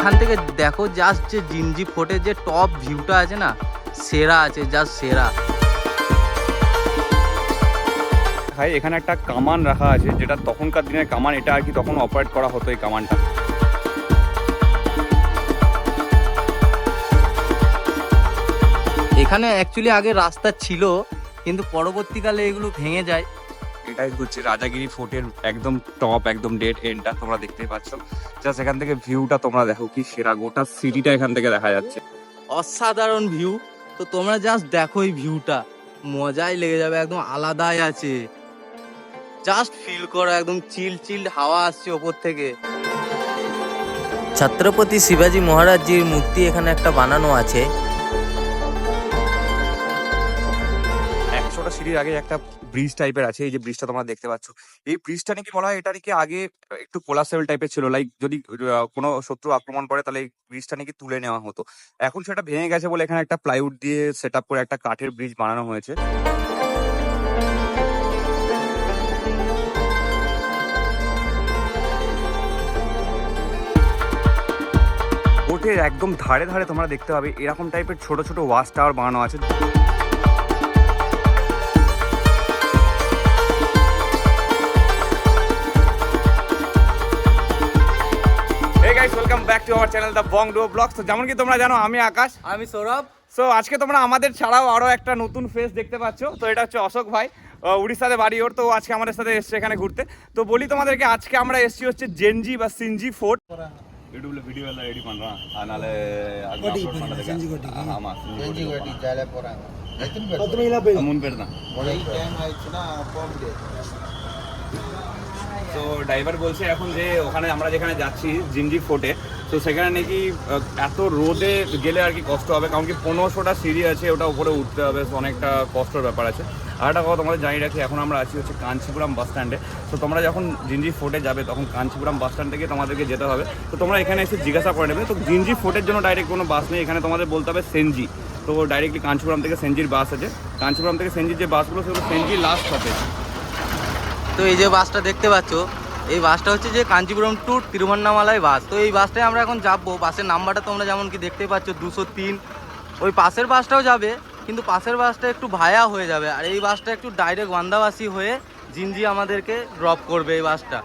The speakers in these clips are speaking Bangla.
এখান থেকে দেখো জাস্ট যে জিঞ্জি ফোর্টের যে টপ ভিউটা আছে না, সেরা আছে, জাস্ট সেরা। ভাই এখানে একটা কামান রাখা আছে, যেটা তখনকার দিনের কামান, এটা আর কি তখন অপারেট করা হতো এই কামানটা। এখানে অ্যাকচুয়ালি আগে রাস্তা ছিল, কিন্তু পরবর্তীকালে এগুলো ভেঙে যায়। এটাই হচ্ছে রাজাগিরি ফোর্টের একদম টপ, একদম ডেড এন্ডটা তোমরা দেখতেই পাচ্ছ। জাস্ট এখান থেকে ভিউটা তোমরা দেখো কি সেরা, গোটা সিটিটা এখান থেকে দেখা যাচ্ছে। অসাধারণ ভিউ। তো তোমরা জাস্ট দেখো এই ভিউটা, মজাই লেগে যাবে, একদম আলাদাই আছে। জাস্ট ফিল করো, একদম চিল চিল হাওয়া আসছে ওপর থেকে। ছত্রপতি শিবাজি মহারাজজির মূর্তি এখানে একটা বানানো আছে। 100টা সিঁড়ির আগে একটা ব্রিজ টাইপের আছে, এই যে ব্রিজটা তোমরা দেখতে পাচ্ছ, এই ব্রিজটা নাকি বলা হয় এটা নাকি আগে একটু কোলাসেবল টাইপের ছিল, লাইক যদি কোনো শত্রু আক্রমণ করে তাহলে এই ব্রিজটা নাকি তুলে নেওয়া হতো। এখন সেটা ভেঙে গেছে বলে এখানে একটা প্লাইউড দিয়ে সেট আপ করে একটা কাঠের ব্রিজ বানানো হয়েছে। ওঠে একদম ধারে ধারে তোমরা দেখতে পাবে এরকম টাইপের ছোট ছোট ওয়াচ টাওয়ার বানানো আছে। Hey guys, welcome back to our channel The Bong Duo Vlogs। তো যেমন কি তোমরা জানো আমি আকাশ, আমি সৌরভ। সো আজকে তোমরা আমাদের ছাড়াও আরো একটা নতুন ফেস দেখতে পাচ্ছ। তো এটা হচ্ছে অশোক ভাই, উড়িষ্যাতে বাড়ি ওর। তো আজকে আমাদের সাথে এসছে এখানে ঘুরতে। তো বলি তোমাদেরকে, আজকে আমরা এসছি হচ্ছে জেনজি বা সিনজি ফোর্ট। ಯೂಟ್ಯೂಬ್ ವಿಡಿಯೋ ಎಲ್ಲ ರೆಡಿ ಪண்றோம் அதனால அது அப்லோட் பண்றதுக்கு ஆமா செஞ்சி கோட்டி ஜாலியா போறாங்க மூணு பேர் தான் டைம் ஆயிடுச்சுனா போக তো ড্রাইভার বলছে এখন যে ওখানে আমরা যেখানে যাচ্ছি জিনজি ফোর্টে, তো সেখানে নাকি এত রোদে গেলে আর কি কষ্ট হবে, কারণ কি 1500টা সিঁড়ি আছে, ওটা উপরে উঠতে হবে, অনেকটা কষ্টের ব্যাপার আছে। আর একটা কথা তোমাদের জানিয়ে রাখি, এখন আমরা আছি হচ্ছে কাঞ্চিপুরম বাস স্ট্যান্ডে। তো তোমরা যখন জিনজি ফোর্টে যাবে তখন কাঞ্চিপুরম বাস স্ট্যান্ড থেকে তোমাদেরকে যেতে হবে। তো তোমরা এখানে এসে জিজ্ঞাসা করে নেবে। তো জিনজি ফোর্টের জন্য ডাইরেক্ট কোনো বাস নেই, এখানে তোমাদের বলতে হবে সেনজি। তো ডাইরেক্টলি কাঞ্চিপুরম থেকে সেনজির বাস আছে। কাঞ্চিপুরম থেকে সেনজির যে বাসগুলো সেগুলো সেনজি লাস্ট হবে। তো এই যে বাসটা দেখতে পাচ্ছ, এই বাসটা হচ্ছে যে কাঞ্চিপুরম টু তিরুভান্নামালাই বাস। তো এই বাসটায় আমরা এখন যাবো। বাসের নাম্বারটা তোমরা যেমন কি দেখতে পাচ্ছ 203। ওই পাশের বাসটাও যাবে, কিন্তু পাশের বাসটা একটু ভায়া হয়ে যাবে, আর এই বাসটা একটু ডাইরেক্ট বান্দাবাসী হয়ে জিনজি আমাদেরকে ড্রপ করবে এই বাসটা।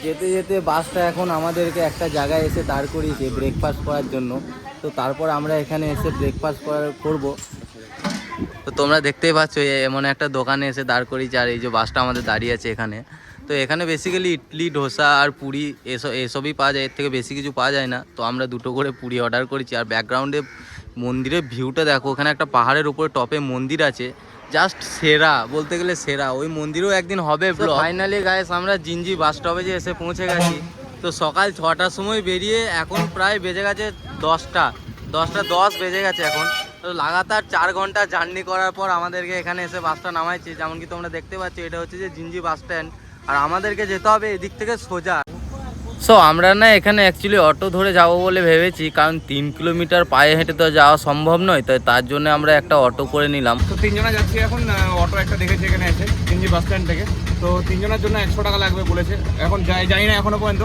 যেতে যেতে বাসটা এখন আমাদেরকে একটা জায়গায় এসে দাঁড় করিয়েছে ব্রেকফাস্ট করার জন্য। তো তারপর আমরা এখানে এসে ব্রেকফাস্ট করবো। তো তোমরা দেখতেই পাচ্ছ এমন একটা দোকানে এসে দাঁড় করিয়েছে, আর এই যে বাসটা আমাদের দাঁড়িয়ে আছে এখানে। তো এখানে বেসিক্যালি ইডলি, ধোসা আর পুরি এসবই পাওয়া যায়, এর থেকে বেশি কিছু পাওয়া যায় না। তো আমরা দুটো করে পুরি অর্ডার করেছি। আর ব্যাকগ্রাউন্ডে মন্দিরের ভিউটা দেখো, ওখানে একটা পাহাড়ের উপরে টপে মন্দির আছে, জাস্ট সেরা, বলতে গেলে সেরা। ওই মন্দিরেও একদিন হবে ব্লগ। ফাইনালি গাইস আমরা জিনজি বাস স্টপে যে এসে পৌঁছে গেছি। তো সকাল 6টার সময় বেরিয়ে এখন প্রায় বেজে গেছে 10:10 বেজে গেছে এখন। তো লাগাতার 4 ঘন্টা জার্নি করার পর আমাদেরকে এখানে এসে বাসটা নামাইছে। যেমন কি তোমরা দেখতে পাচ্ছ, এটা হচ্ছে যে জিনজি বাস স্ট্যান্ড, আর আমাদেরকে যেতে হবে এদিক থেকে সোজা। সো আমরা না এখানে অ্যাকচুয়ালি অটো ধরে যাব বলে ভেবেছি, কারণ 3 কিলোমিটার পায়ে হেঁটে তো যাওয়া সম্ভব নয়, তাই তার জন্য আমরা একটা অটো করে নিলাম। তো তিনজনা যাচ্ছি এখন। অটো একটা দেখেছি এখানে এসে জিনজি বাস স্ট্যান্ড থেকে। তো তিনজনের জন্য 100 টাকা লাগবে বলেছে। এখন যাই না এখনো পর্যন্ত।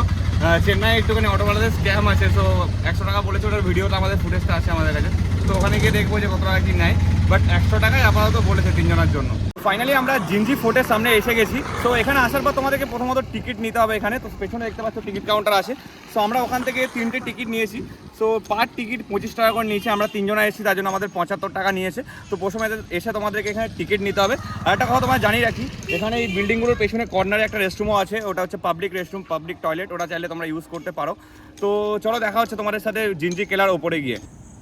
চেন্নাই একটুখানি অটোওয়ালাদের স্ক্যাম আছে, সো 100 টাকা বলেছে। ওটার ভিডিওটা আমাদের ফুটেজটা আছে আমাদের কাছে। তো ওখানে গিয়ে দেখবো যে কত টাকা কি নেয়, বাট 100 টাকায় আপাতত বলেছে তিনজনের জন্য। ফাইনালি আমরা জিনজি ফোর্টের সামনে এসে গেছি। তো এখানে আসার পর তোমাদেরকে প্রথমত টিকিট নিতে হবে এখানে। তো পেছনে দেখতে পাচ্ছ টিকিট কাউন্টার আছে। সো আমরা ওখান থেকে 3টে টিকিট নিয়েছি। সো পার টিকিট 25 টাকা করে নিয়েছি। আমরা তিনজনা এসেছি, তার জন্য আমাদের 75 টাকা নিয়েছে। তো প্রথমে এসে তোমাদেরকে এখানে টিকিট নিতে হবে। আর একটা কথা তোমরা জানিয়ে রাখি, এখানে এই বিল্ডিংগুলোর পেছনে কর্নারে একটা রেস্টরুমও আছে, ওটা হচ্ছে পাবলিক রেস্টরুম, পাবলিক টয়লেট, ওটা চাইলে তোমরা ইউজ করতে পারো। তো চলো দেখা হচ্ছে তোমাদের সাথে জিনজি কেলার ওপরে গিয়ে।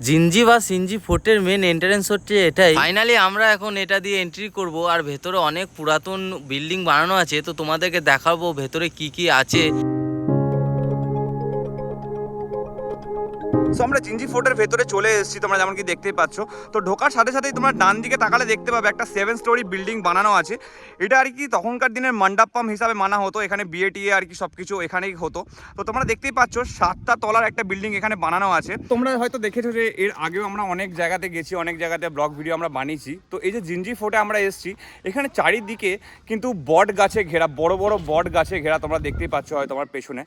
জিনজি বা সিনজি ফোর্টের মেন এন্ট্রান্স হচ্ছে এটাই। ফাইনালি আমরা এখন এটা দিয়ে এন্ট্রি করব। আর ভেতরে অনেক পুরাতন বিল্ডিং বানানো আছে, তো তোমাদেরকে দেখাবো ভেতরে কি কি আছে। সো আমরা জিঞ্জি ফোর্টের ভেতরে চলে এসেছি, তোমরা যেমন কি দেখতেই পাচ্ছ। তো ঢোকার সাথে সাথেই তোমরা ডান দিকে তাকালে দেখতে পাবে একটা 7 স্টোরি বিল্ডিং বানানো আছে। এটা আর কি তখনকার দিনের মণ্ডপম হিসাবে মানা হতো, এখানে বিয়ে টিয়ে আর কি সব কিছু এখানেই হতো। তো তোমরা দেখতেই পাচ্ছ 7টা তলার একটা বিল্ডিং এখানে বানানো আছে। তোমরা হয়তো দেখেছো যে এর আগেও আমরা অনেক জায়গাতে গেছি, অনেক জায়গাতে ব্লগ ভিডিও আমরা বানিয়েছি। তো এই যে জিঞ্জি ফোর্টে আমরা এসেছি, এখানে চারিদিকে কিন্তু বট গাছে ঘেরা, বড় বড় বট গাছে ঘেরা, তোমরা দেখতেই পাচ্ছ হয়তো আমার পেছনে।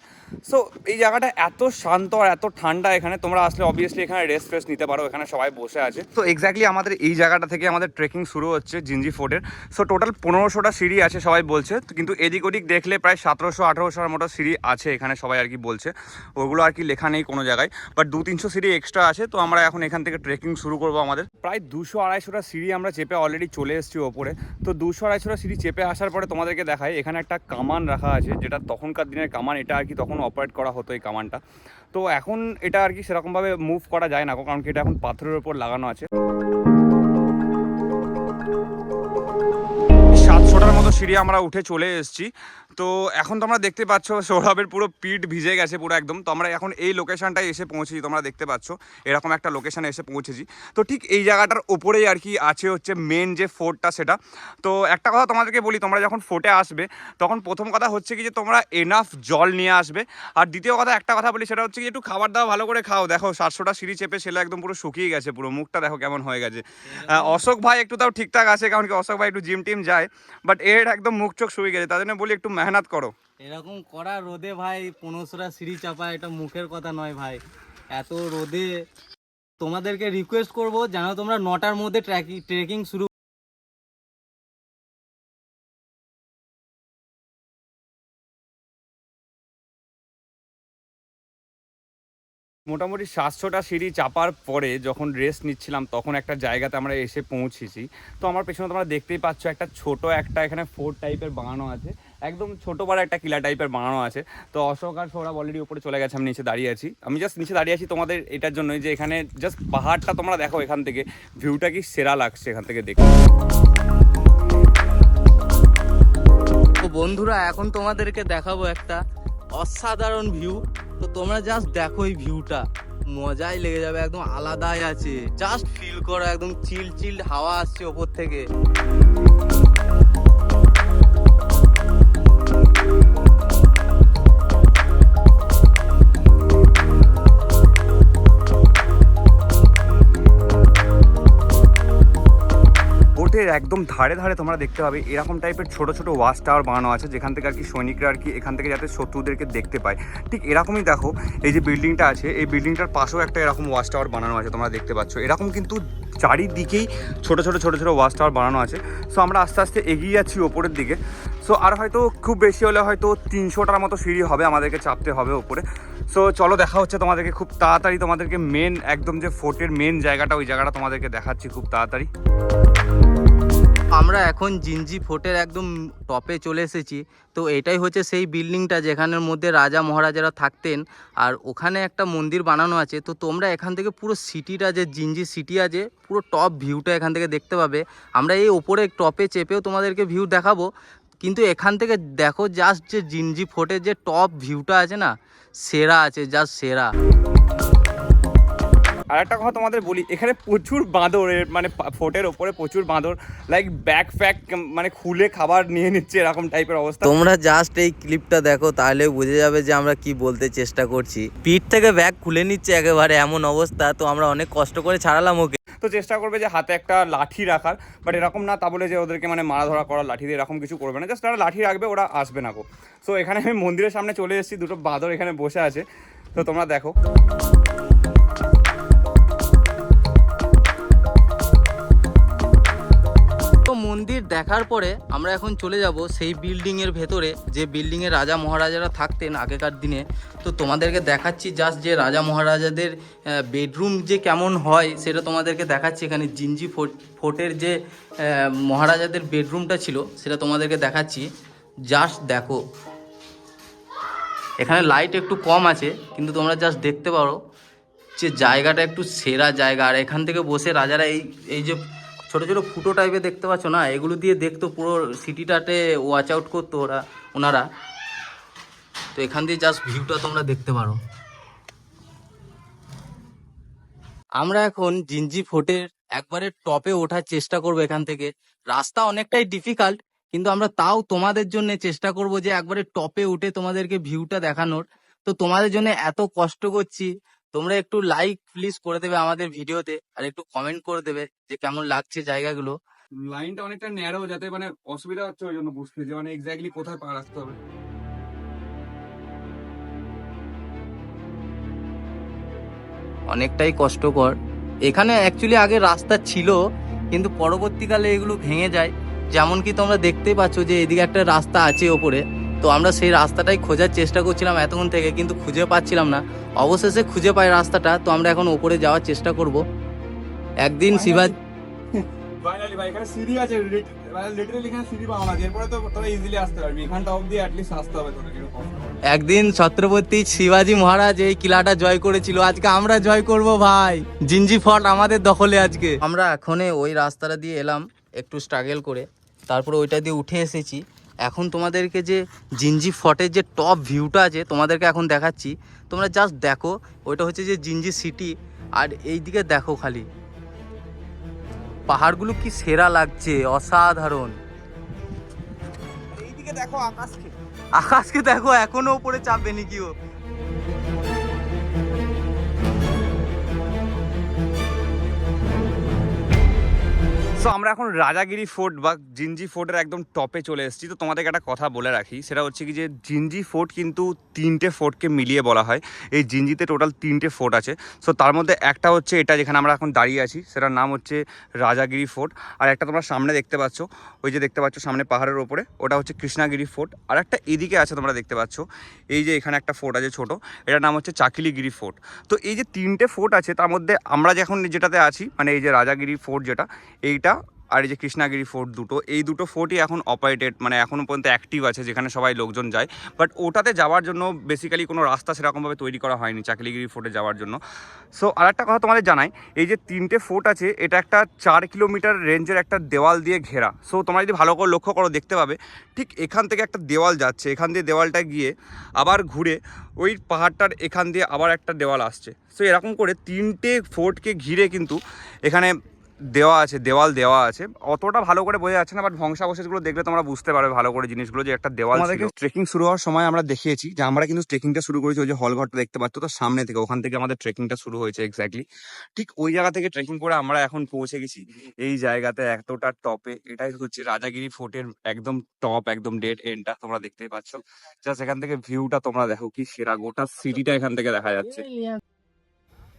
সো এই জায়গাটা এত শান্ত আর এত ঠান্ডা, এখানে তোমরা আসলে অবভিয়াসলি এখানে রেস্ট ফেস্ট নিতে পারো, এখানে সবাই বসে আছে। তো এক্স্যাক্টলি আমাদের এই জায়গাটা থেকে আমাদের ট্রেকিং শুরু হচ্ছে জিঞ্জি ফোর্টের। সো টোটাল 1500টা সিঁড়ি আছে সবাই বলছে, কিন্তু এদিক ওদিক দেখলে প্রায় 1700-1800 মতো সিঁড়ি আছে এখানে সবাই আর কি বলছে। ওগুলো আর কি লেখা নেই কোনো জায়গায়, বাট 200-300 সিঁড়ি এক্সট্রা আছে। তো আমরা এখন এখান থেকে ট্রেকিং শুরু করবো। আমাদের প্রায় 200-250টা সিঁড়ি আমরা চেপে অলরেডি চলে এসেছি ওপরে। তো 200-250টা সিঁড়ি চেপে আসার পরে তোমাদেরকে দেখাই, এখানে একটা কামান রাখা আছে, যেটা তখনকার দিনের কামান। এটা আর কি তখন অপারেট করা হতো এই কামানটা। তো এখন এটা আর কি সেরকমভাবে মুভ করা যায় না, কারণ কি এটা এখন পাথরের উপর লাগানো আছে। 700টার মতো সিঁড়ি আমরা উঠে চলে এসেছি। তো এখন তোমরা দেখতে পাচ্ছ সৌরভের পুরো পিঠ ভিজে গেছে পুরো একদম। তো আমরা এখন এই লোকেশনটায় এসে পৌঁছেছি, তোমরা দেখতে পাচ্ছ এরকম একটা লোকেশানে এসে পৌঁছেছি। তো ঠিক এই জায়গাটার ওপরেই আর কি আছে হচ্ছে মেন যে ফোর্টটা সেটা। তো একটা কথা তোমাদেরকে বলি, তোমরা যখন ফোর্টে আসবে তখন প্রথম কথা হচ্ছে কি যে তোমরা এনাফ জল নিয়ে আসবে। আর দ্বিতীয় কথা একটা কথা বলি, সেটা হচ্ছে কি একটু খাবার দাওয়া ভালো করে খাও। দেখো 700টা সিঁড়ি চেপে ছেলে একদম পুরো শুকিয়ে গেছে, পুরো মুখটা দেখো কেমন হয়ে গেছে। অশোক ভাই একটু তাও ঠিকঠাক আছে, কারণ কি অশোক ভাই একটু জিম টিম যায়, বাট এর একদম মুখ চোখ শুকিয়ে গেছে। তার জন্য বলি একটু মেহনত করো। এরকম করা রোদে ভাই 1500টা সিঁড়ি চাপা এটা মুখের কথা নয় ভাই। এত রোদে তোমাদেরকে রিকোয়েস্ট করব যেন তোমরা 9টার মধ্যে ট্রেকিং শুরু। মোটামুটি 700টা সিঁড়ি চাপার পরে যখন রেস্ট নিচ্ছিলাম, তখন একটা জায়গাতে আমরা এসে পৌঁছেছি। তো আমার পেছনে তোমরা দেখতেই পাচ্ছ একটা ছোট একটা এখানে ফোর্ট টাইপের বানানো আছে, একদম ছোটো বড় একটা কিলা টাইপের বানানো আছে। তো অশোক আর সৌরভ অলরেডি উপরে চলে গেছে, আমি নিচে দাঁড়িয়ে আছি। আমি জাস্ট নিচে দাঁড়িয়ে আছি তোমাদের এটার জন্যই যে এখানে জাস্ট পাহাড়টা তোমরা দেখো, এখান থেকে ভিউটা কি সেরা লাগছে এখান থেকে দেখে। তো বন্ধুরা এখন তোমাদেরকে দেখাবো একটা অসাধারণ ভিউ। তো তোমরা জাস্ট দেখো এই ভিউটা, মজাই লেগে যাবে, একদম আলাদাই আছে। জাস্ট ফিল করো, একদম চিল চিল হাওয়া আসছে ওপর থেকে। একদম ধারে ধারে তোমরা দেখতে পাবে এরকম টাইপের ছোট ছোট ওয়াচ টাওয়ার বানানো আছে, যেখান থেকে আর কি সৈনিকরা আর কি এখান থেকে যাতে শত্রুদেরকে দেখতে পায়। ঠিক এরকমই দেখো এই যে বিল্ডিংটা আছে, এই বিল্ডিংটার পাশেও একটা এরকম ওয়াচ টাওয়ার বানানো আছে, তোমরা দেখতে পাচ্ছ। এরকম কিন্তু চারিদিকেই ছোট ছোট ছোট ছোট ওয়াচ টাওয়ার বানানো আছে। সো আমরা আস্তে আস্তে এগিয়ে যাচ্ছি ওপরের দিকে। সো আর হয়তো খুব বেশি হলে হয়তো 300টার মতো সিঁড়ি হবে, আমাদেরকে চাপতে হবে ওপরে। সো চলো দেখা হচ্ছে তোমাদেরকে খুব তাড়াতাড়ি, তোমাদেরকে মেন একদম যে ফোর্টের মেন জায়গাটা, ওই জায়গাটা তোমাদেরকে দেখাচ্ছি খুব তাড়াতাড়ি। আমরা এখন জিঞ্জি ফোর্টের একদম টপে চলে এসেছি। তো এটাই হচ্ছে সেই বিল্ডিংটা যেখানের মধ্যে রাজা মহারাজারা থাকতেন, আর ওখানে একটা মন্দির বানানো আছে। তো তোমরা এখান থেকে পুরো সিটিটা, যে জিঞ্জি সিটি আছে, পুরো টপ ভিউটা এখান থেকে দেখতে পাবে। আমরা এই ওপরে টপে চেপেও তোমাদেরকে ভিউ দেখাবো, কিন্তু এখান থেকে দেখো জাস্ট যে জিঞ্জি ফোর্টের যে টপ ভিউটা আছে না, সেরা আছে, জাস্ট সেরা। আর একটা কথা তোমাদের বলি, এখানে প্রচুর বাঁদর, মানে ফোর্টের ওপরে প্রচুর বাঁদর, লাইক ব্যাগ ফ্যাগ মানে খুলে খাবার নিয়ে নিচ্ছে, এরকম টাইপের অবস্থা। তোমরা জাস্ট এই ক্লিপটা দেখো, তাহলে বুঝে যাবে যে আমরা কি বলতে চেষ্টা করছি। পিঠ থেকে ব্যাগ খুলে নিচ্ছে একেবারে, এমন অবস্থা। তো আমরা অনেক কষ্ট করে ছাড়ালাম ওকে। তো চেষ্টা করবে যে হাতে একটা লাঠি রাখার, বাট এরকম না তা বলে যে ওদেরকে মানে মারা ধরা করার লাঠি দিয়ে এরকম কিছু করবে না, জাস্ট তারা লাঠি রাখবে, ওরা আসবে না গো। সো এখানে আমি মন্দিরের সামনে চলে এসেছি, দুটো বাঁদর এখানে বসে আছে, তো তোমরা দেখো। মন্দির দেখার পরে আমরা এখন চলে যাব সেই বিল্ডিংয়ের ভেতরে, যে বিল্ডিংয়ে রাজা মহারাজারা থাকতেন আগেকার দিনে। তো তোমাদেরকে দেখাচ্ছি জাস্ট যে রাজা মহারাজাদের বেডরুম যে কেমন হয় সেটা তোমাদেরকে দেখাচ্ছি। এখানে জিঞ্জি ফোর্টের যে মহারাজাদের বেডরুমটা ছিল সেটা তোমাদেরকে দেখাচ্ছি, জাস্ট দেখো। এখানে লাইট একটু কম আছে, কিন্তু তোমরা জাস্ট দেখতে পারো যে জায়গাটা একটু সেরা জায়গা। আর এখান থেকে বসে রাজারা এই যে ছোটো ছোটো ফুটো টাইপের দেখতে পাচ্ছ না, এগুলো দিয়ে দেখতো, পুরো সিটিটাতে ওয়াচ আউট করতো ওনারা। তো এখান দিয়ে জাস্ট ভিউটা তোমরা দেখতে পারো। আমরা এখন জিঞ্জি ফোর্টের একবারে টপে ওঠার চেষ্টা করব। এখান থেকে রাস্তা অনেকটাই ডিফিকাল্ট, কিন্তু আমরা তাও তোমাদের জন্য চেষ্টা করব যে একবারে টপে উঠে তোমাদেরকে ভিউটা দেখানোর। তো তোমাদের জন্য এত কষ্ট করছি, তোমরা একটু লাইক প্লিজ করে দেবে আমাদের ভিডিওতে, আর একটু কমেন্ট করে দেবে যে কেমন লাগছে জায়গাগুলো। লাইনটা অনেকটা ন্যারো, যাতে মানে অসুবিধা হচ্ছে ওই জন্য বুঝতে, যে মানে এক্স্যাক্টলি কোথায় পা রাখতে হবে। অনেকটাই কষ্টকর। এখানে অ্যাকচুয়ালি আগে রাস্তা ছিল, কিন্তু পরবর্তীকালে এগুলো ভেঙে যায়। যেমন কি তোমরা দেখতেই পাচ্ছ যে এদিকে একটা রাস্তা আছে ওপরে, তো আমরা সেই রাস্তাটাই খোঁজার চেষ্টা করছিলাম এতক্ষণ থেকে, কিন্তু খুঁজে পাচ্ছিলাম না। অবশেষে খুঁজে পাই রাস্তাটা, তো আমরা এখন ওপরে যাওয়ার চেষ্টা করব। একদিন শিবাজি ফাইনালি ভাই, এখানে সিঁড়ি আছে, লিটারালি এখানে সিঁড়ি পাওয়া না, এরপরে তো তোরা ইজিলি আসতে পারবি, এখানটা অবধি অ্যাটলিস্ট আসতে হবে তোদের এরকম। একদিন ছত্রপতি শিবাজি মহারাজ এই কিলাটা জয় করেছিল, আজকে আমরা জয় করব ভাই। জিঞ্জি ফোর্ট আমাদের দখলে আজকে। আমরা এখন ওই রাস্তাটা দিয়ে এলাম একটু স্ট্রাগল করে, তারপরে ওইটা দিয়ে উঠে এসেছি। এখন তোমাদেরকে যে জিঞ্জি ফোর্টের যে টপ ভিউটা আছে তোমাদেরকে এখন দেখাচ্ছি। তোমরা জাস্ট দেখো, ওইটা হচ্ছে যে জিঞ্জি সিটি, আর এইদিকে দেখো খালি পাহাড়গুলো কি সেরা লাগছে, অসাধারণ। এইদিকে দেখো আকাশকে, আকাশকে দেখো, এখনো উপরে চাপবে নাকি ও। সো আমরা এখন রাজাগিরি ফোর্ট বা জিঞ্জি ফোর্টের একদম টপে চলে এসেছি। তো তোমাদেরকে একটা কথা বলে রাখি, সেটা হচ্ছে কি যে জিঞ্জি ফোর্ট কিন্তু 3টে ফোর্টকে মিলিয়ে বলা হয়। এই জিঞ্জিতে টোটাল 3টে ফোর্ট আছে। সো তার মধ্যে একটা হচ্ছে এটা যেখানে আমরা এখন দাঁড়িয়ে আছি, সেটার নাম হচ্ছে রাজাগিরি ফোর্ট। আর একটা তোমরা সামনে দেখতে পাচ্ছ, ওই যে দেখতে পাচ্ছ সামনে পাহাড়ের ওপরে, ওটা হচ্ছে কৃষ্ণাগিরি ফোর্ট। আর একটা এদিকে আছে তোমরা দেখতে পাচ্ছ, এই যে এখানে একটা ফোর্ট আছে ছোট, এটার নাম হচ্ছে চাকিলিগিরি ফোর্ট। তো এই যে 3টে ফোর্ট আছে, তার মধ্যে আমরা এখন যেটাতে আছি, মানে এই যে রাজাগিরি ফোর্ট যেটা, এইটা আর এই যে কৃষ্ণাগিরি ফোর্ট, এই দুটো ফোর্টই এখন অপারেটেড, মানে এখনও পর্যন্ত অ্যাক্টিভ আছে, যেখানে সবাই লোকজন যায়। বাট ওটাতে যাওয়ার জন্য বেসিক্যালি কোনো রাস্তা সেরকমভাবে তৈরি করা হয়নি চাকিলিগিরি ফোর্টে যাওয়ার জন্য। সো আর একটা কথা তোমাদের জানাই, এই যে 3টে ফোর্ট আছে, এটা একটা 4 কিলোমিটার রেঞ্জের একটা দেওয়াল দিয়ে ঘেরা। সো তোমরা যদি ভালো করে লক্ষ্য করো দেখতে পাবে, ঠিক এখান থেকে একটা দেওয়াল যাচ্ছে, এখান দিয়ে দেওয়ালটা গিয়ে আবার ঘুরে ওই পাহাড়টার এখান দিয়ে আবার একটা দেওয়াল আসছে। সো এরকম করে 3টে ফোর্টকে ঘিরে কিন্তু এখানে দেওয়াল দেওয়া আছে। অতটা ভালো করে বোঝা যাচ্ছে না, বাট ধ্বংসাবশেষগুলো দেখলে তোমরা বুঝতে পারবে ভালো করে জিনিসগুলো, যে একটা দেওয়াল ছিল। আমাদেরকে ট্রেকিং শুরু হওয়ার সময় আমরা দেখিয়েছি যে আমরা কিন্তু ট্রেকিংটা শুরু করেছি ওই যে হলঘরটা দেখতে পাচ্ছ তো সামনে থেকে, ওখান থেকে আমাদের ট্রেকিংটা শুরু হয়েছে এক্স্যাক্টলি। ঠিক ওই জায়গা থেকে ট্রেকিং করে আমরা এখন পৌঁছে গেছি এই জায়গাতে, এতটা টপে। এটাই হচ্ছে রাজাগিরি ফোর্টের একদম টপ, একদম ডেড এন্ডটা তোমরা দেখতেই পাচ্ছ। জাস্ট এখান থেকে ভিউটা তোমরা দেখো কি সেরা, গোটা সিটিটা এখান থেকে দেখা যাচ্ছে।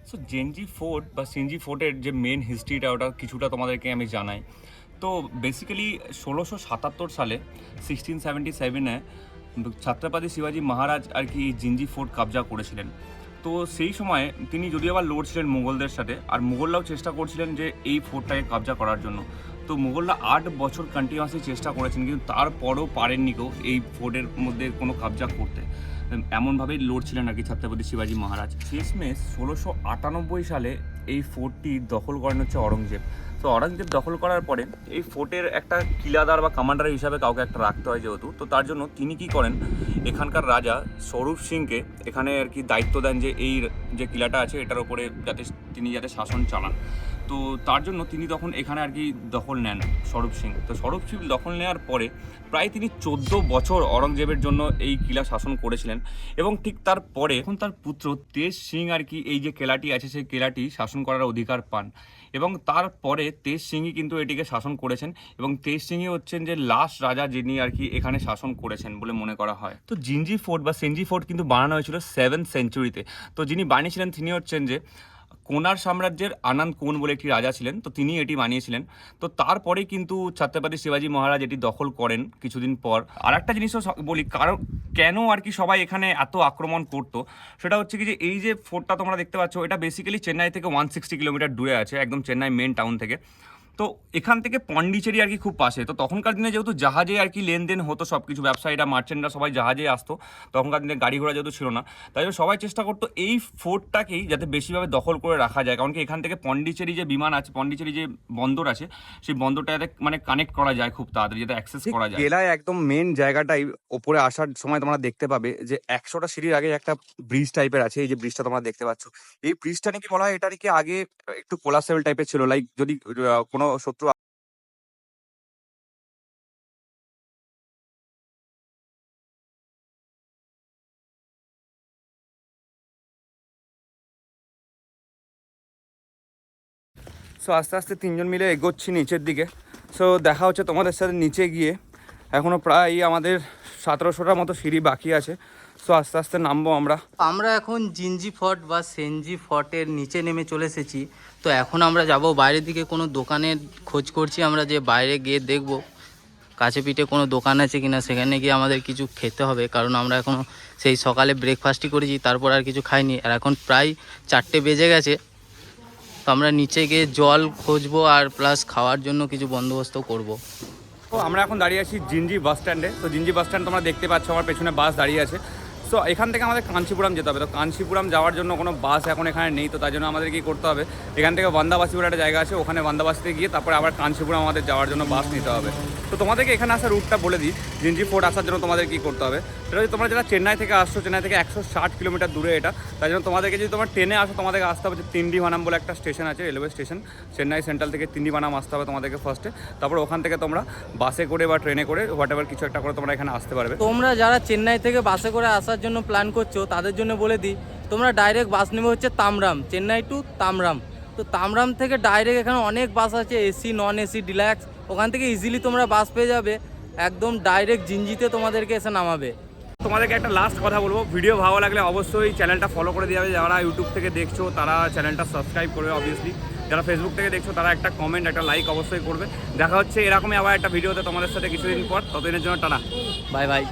সো জেনজি ফোর্ট বা সিনজি ফোর্টের যে মেন হিস্ট্রিটা, ওটা কিছুটা তোমাদেরকে আমি জানাই। তো বেসিক্যালি 1677 সালে 1677-এ ছত্রপতি শিবাজি মহারাজ আর কি জিঞ্জি ফোর্ট কবজা করেছিলেন। তো সেই সময় তিনি যদিও আবার লড়ছিলেন মুঘলদের সাথে, আর মুঘলরাও চেষ্টা করছিলেন যে এই ফোর্টটাকে কবজা করার জন্য। তো মুঘলরা 8 বছর কন্টিনিউয়াসলি চেষ্টা করেছেন, কিন্তু তারপরও পারেননি কেউ এই ফোর্টের মধ্যে কোনো কবজা করতে। এমনভাবেই লড়ছিলেন আর কি ছত্রপতি শিবাজি মহারাজ। শেষমেশ 1698 সালে এই ফোর্টটি দখল করেন হচ্ছে অরঙ্গজেব। তো অরঙ্গজেব দখল করার পরে এই ফোর্টের একটা কিলাদার বা কমান্ডার হিসাবে কাউকে একটা রাখতে হয় যেহেতু, তো তার জন্য তিনি কি করেন, এখানকার রাজা স্বরূপ সিংকে এখানে আর কি দায়িত্ব দেন যে এই যে কিলাটা আছে এটার উপরে তিনি যাতে শাসন চালান। তো তার জন্য তিনি তখন এখানে আর কি দখল নেন স্বরূপ সিং। তো স্বরূপ সিং দখল নেওয়ার পরে প্রায় তিনি 14 বছর অরঙ্গজেবের জন্য এই কিলা শাসন করেছিলেন। এবং ঠিক তারপরে এখন তার পুত্র তেজ সিং আর কি এই যে কিলাটি আছে সেই কিলাটি শাসন করার অধিকার পান। এবং তারপরে তেজ সিংই কিন্তু এটিকে শাসন করেছেন, এবং তেজ সিংই হচ্ছেন যে লাস্ট রাজা যিনি আর কি এখানে শাসন করেছেন বলে মনে করা হয়। তো জিঞ্জি ফোর্ট বা সেঞ্জি ফোর্ট কিন্তু বানানো হয়েছিল 7th সেঞ্চুরিতে। তো যিনি বানিয়েছিলেন তিনি হচ্ছেন যে কোনার সাম্রাজ্যের আনন্দ কোন বলে একটি রাজা ছিলেন, তো তিনি এটি বানিয়েছিলেন। তো তারপরে কিন্তু ছত্রপতি শিবাজি মহারাজ এটি দখল করেন কিছুদিন পর। আর একটা জিনিসও বলি, কারণ কেন আর কি সবাই এখানে এত আক্রমণ করতো, সেটা হচ্ছে কি যে এই যে ফোর্টটা তোমরা দেখতে পাচ্ছ, এটা বেসিক্যালি চেন্নাই থেকে 160 কিলোমিটার দূরে আছে, একদম চেন্নাই মেন টাউন থেকে। তো এখান থেকে পন্ডিচেরি আর কি খুব পাশে। তো তখনকার দিনে যেহেতু জাহাজে আর কি লেনদেন হতো সব কিছু, ব্যবসায়ীরা মার্চেন্টরা সবাই জাহাজে আসতো, তখনকার দিনে গাড়ি ঘোড়া যেহেতু ছিল না, তাই জন্য সবাই চেষ্টা করতো এই ফোর্টটাকেই যাতে বেশিভাবে দখল করে রাখা যায়। কারণ কি এখান থেকে পন্ডিচেরি যে বিমান আছে, পন্ডিচেরি যে বন্দর আছে, সেই বন্দরটা যাতে মানে কানেক্ট করা যায় খুব তাড়াতাড়ি, যাতে অ্যাক্সেস করা যায়। গেলায় একদম মেন জায়গাটাই ওপরে আসার সময় তোমরা দেখতে পাবে যে 100টা সিঁড়ির আগে একটা ব্রিজ টাইপের আছে। এই যে ব্রিজটা তোমরা দেখতে পাচ্ছ, এই ব্রিজটা নাকি বলা হয় এটা নাকি আগে একটু কোলাপসেবল টাইপের ছিল, লাইক যদি কোনো শত্রু সো আস্তে আস্তে তিনজন মিলে এগোচ্ছি নিচের দিকে। সো দেখা হচ্ছে তোমাদের সাথে নিচে গিয়ে। এখনও প্রায় আমাদের 1700টার মতো সিঁড়ি বাকি আছে। সো আস্তে আস্তে নামবো আমরা। আমরা এখন জিঞ্জি ফর্ট বা সেনজি ফর্টের নিচে নেমে চলে এসেছি। তো এখন আমরা যাব বাইরের দিকে, কোনো দোকানের খোঁজ করছি আমরা, যে বাইরে গিয়ে দেখব কাছে পিঠে কোনো দোকান আছে কিনা, সেখানে গিয়ে আমাদের কিছু খেতে হবে। কারণ আমরা এখনও সেই সকালে ব্রেকফাস্টই করেছি, তারপর আর কিছু খাইনি, আর এখন প্রায় 4টে বেজে গেছে। তো আমরা নিচে গিয়ে জল খুঁজবো আর প্লাস খাওয়ার জন্য কিছু বন্দোবস্ত করব। তো আমরা এখন দাঁড়িয়ে আছি জিঞ্জি বাস স্ট্যান্ডে। তো জিঞ্জি বাস স্ট্যান্ড তোমরা দেখতে পাচ্ছ, আমার পেছনে বাস দাঁড়িয়ে আছে। সো এখান থেকে আমাদের কাঞ্চিপুরম যেতে হবে। তো কাঞ্চিপুরম যাওয়ার জন্য কোনো বাস এখন এখানে নেই, তো তাই জন্য আমাদের কি করতে হবে, এখান থেকে বান্দাবাসী বলে একটা জায়গা আছে, ওখানে বান্দাবাসীতে গিয়ে তারপরে আবার কাঞ্চিপুরম আমাদের যাওয়ার জন্য বাস নিতে হবে। তো তোমাদেরকে এখানে আসার রুটটা বলে দিই। জিঞ্জি ফোর্ট আসার জন্য তোমাদের কী করতে হবে, সেটা হচ্ছে তোমরা যারা চেন্নাই থেকে আসছো, চেন্নাই থেকে 160 কিলোমিটার দূরে এটা, তাই জন্য তোমাদেরকে যদি তোমরা ট্রেনে আসো, তোমাদেরকে আসতে হবে তিন্ডিভানাম বলে একটা স্টেশন আছে, রেলওয়ে স্টেশন। চেন্নাই সেন্ট্রাল থেকে তিন্ডিভানাম আসতে হবে তোমাদেরকে ফার্স্টে। তারপর ওখান থেকে তোমরা বাসে করে বা ট্রেনে করে হোয়াট এভার কিছু একটা করে তোমরা এখানে আসতে পারবে। তোমরা যারা চেন্নাই থেকে বাসে করে আসার জন্য প্ল্যান করছো, তাদের জন্য বলে দিই, তোমরা ডাইরেক্ট বাস নেবে হচ্ছে তামরাম, চেন্নাই টু তামরাম। তো তামরাম থেকে ডাইরেক্ট এখানে অনেক বাস আছে, এসি, নন এসি, ডিলাক্স, ওখান থেকে ইজিলি তোমরা বাস পেয়ে যাবে, একদম ডাইরেক্ট জিঞ্জিতে তোমাদেরকে এসে নামাবে। তোমাদেরকে একটা লাস্ট কথা বলবো, ভিডিও ভালো লাগলে অবশ্যই চ্যানেলটা ফলো করে দিয়ে যাবে। যারা ইউটিউব থেকে দেখছো তারা চ্যানেলটা সাবস্ক্রাইব করবে অবভিয়াসলি, যারা ফেসবুক থেকে দেখছো তারা একটা কমেন্ট, একটা লাইক অবশ্যই করবে। দেখা হচ্ছে এরকমই আবার একটা ভিডিওতে তোমাদের সাথে কিছুদিন পর। ততদিনের জন্য টাটা, বাই বাই।